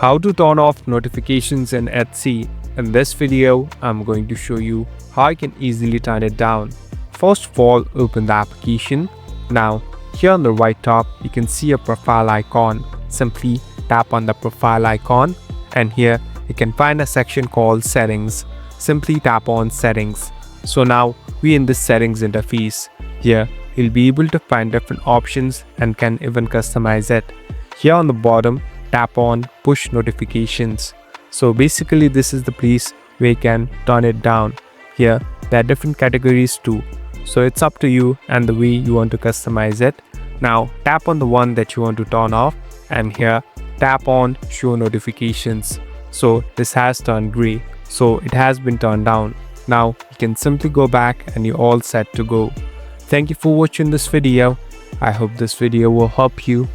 How to turn off notifications in Etsy. In this video, I'm going to show you how you can easily turn it down. First of all, open the application. Now, here on the right top, you can see a profile icon. Simply tap on the profile icon, and here you can find a section called Settings. Simply tap on Settings. So now we're in the Settings interface. Here, you'll be able to find different options and can even customize it. Here on the bottom, tap on Push Notifications. So basically this is the place where you can turn it down. Here there are different categories too. So it's up to you and the way you want to customize it. Now tap on the one that you want to turn off, and here tap on Show Notifications. So this has turned gray. So it has been turned down. Now you can simply go back and you're all set to go. Thank you for watching this video. I hope this video will help you.